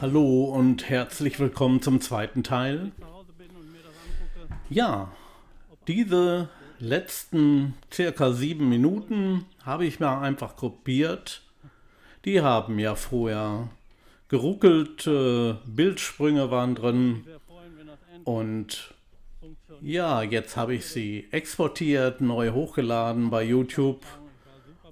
Hallo und herzlich willkommen zum zweiten Teil. Ja, diese letzten circa 7 Minuten habe ich mir einfach gruppiert. Die haben ja vorher geruckelt, Bildsprünge waren drin und ja, jetzt habe ich sie exportiert, neu hochgeladen bei YouTube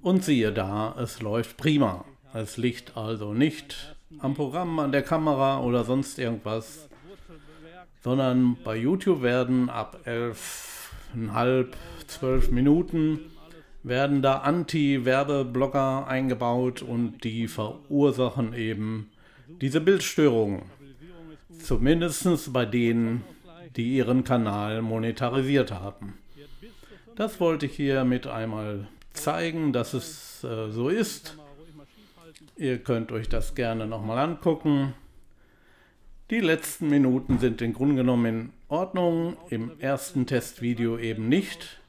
und siehe da, es läuft prima. Es liegt also nicht am Programm, an der Kamera oder sonst irgendwas, sondern bei YouTube werden ab 11,5, 12 Minuten werden da Anti-Werbeblocker eingebaut und die verursachen eben diese Bildstörungen. Zumindest bei denen, die ihren Kanal monetarisiert haben. Das wollte ich hier mit einmal zeigen, dass es so ist. Ihr könnt euch das gerne nochmal angucken. Die letzten Minuten sind im Grunde genommen in Ordnung, im ersten Testvideo eben nicht,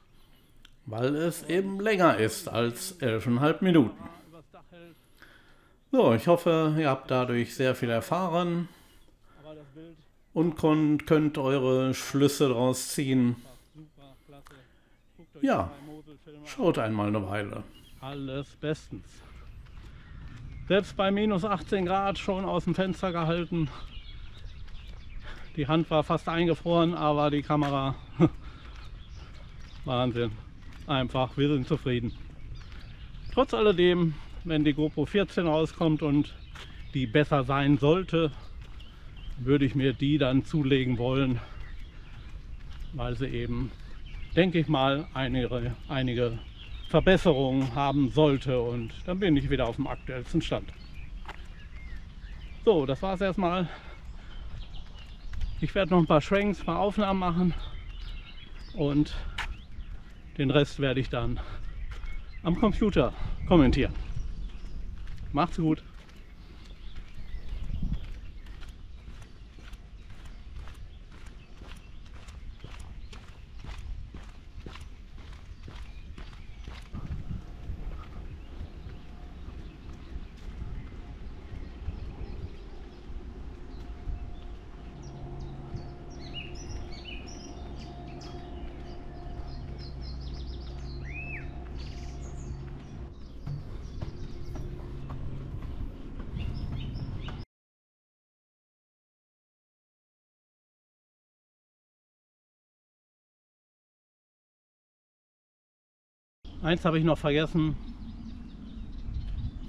weil es eben länger ist als 11,5 Minuten. So, ich hoffe, ihr habt dadurch sehr viel erfahren und könnt eure Schlüsse daraus ziehen. Ja, schaut einmal eine Weile. Alles bestens. Selbst bei minus 18 Grad schon aus dem Fenster gehalten. Die Hand war fast eingefroren, aber die Kamera, Wahnsinn. Einfach, wir sind zufrieden. Trotz alledem, wenn die GoPro 14 rauskommt und die besser sein sollte, würde ich mir die dann zulegen wollen, weil sie eben, denke ich mal, einige Verbesserungen haben sollte, und dann bin ich wieder auf dem aktuellsten Stand. So, das war es erstmal. Ich werde noch ein paar Schwenks, ein paar Aufnahmen machen und den Rest werde ich dann am Computer kommentieren. Macht's gut! Eins habe ich noch vergessen.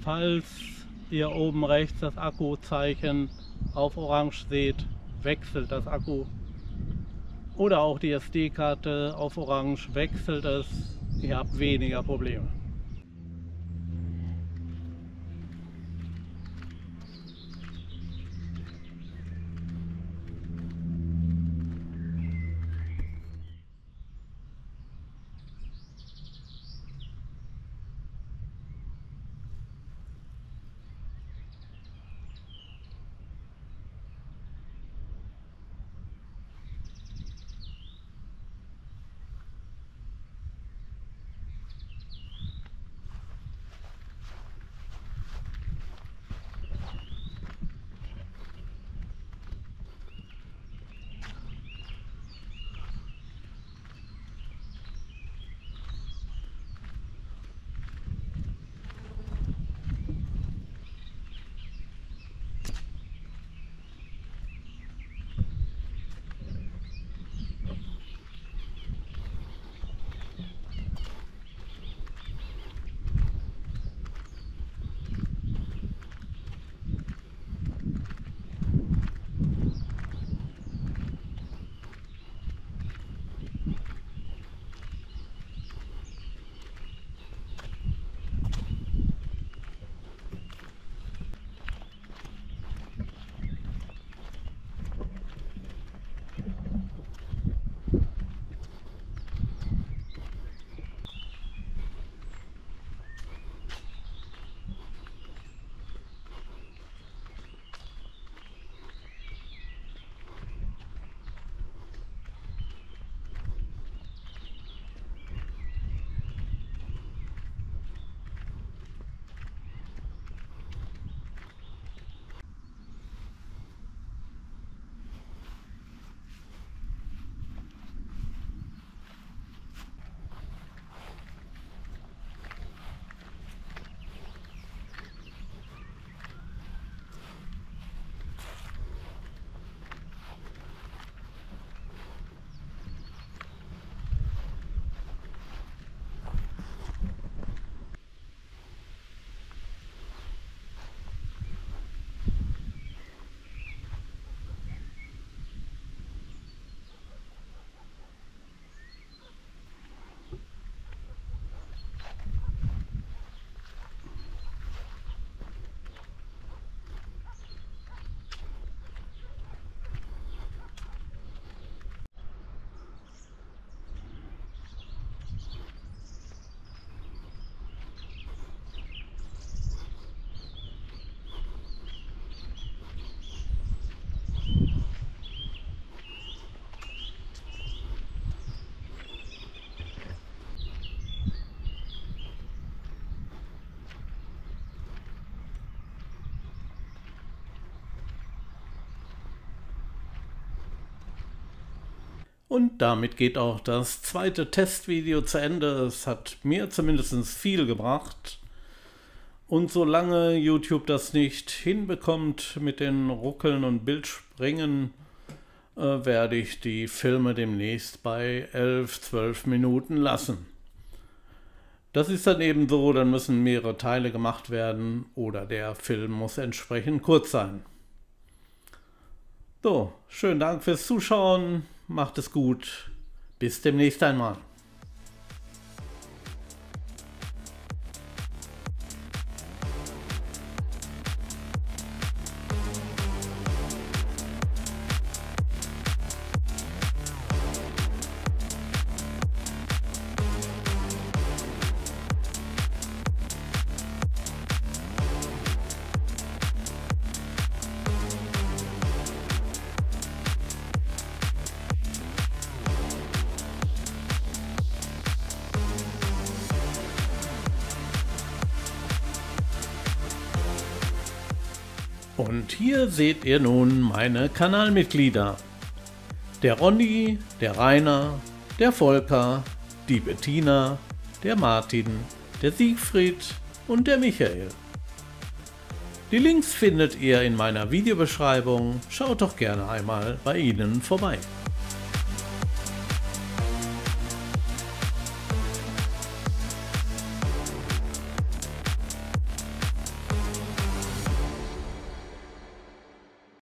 Falls ihr oben rechts das Akkuzeichen auf Orange seht, wechselt das Akku. Oder auch die SD-Karte auf Orange, wechselt es. Ihr habt weniger Probleme. Und damit geht auch das zweite Testvideo zu Ende. Es hat mir zumindest viel gebracht. Und solange YouTube das nicht hinbekommt mit den Ruckeln und Bildspringen, werde ich die Filme demnächst bei 11, 12 Minuten lassen. Das ist dann eben so, dann müssen mehrere Teile gemacht werden oder der Film muss entsprechend kurz sein. So, schönen Dank fürs Zuschauen, macht es gut, bis demnächst einmal. Und hier seht ihr nun meine Kanalmitglieder. Der Ronny, der Rainer, der Volker, die Bettina, der Martin, der Siegfried und der Michael. Die Links findet ihr in meiner Videobeschreibung. Schaut doch gerne einmal bei ihnen vorbei.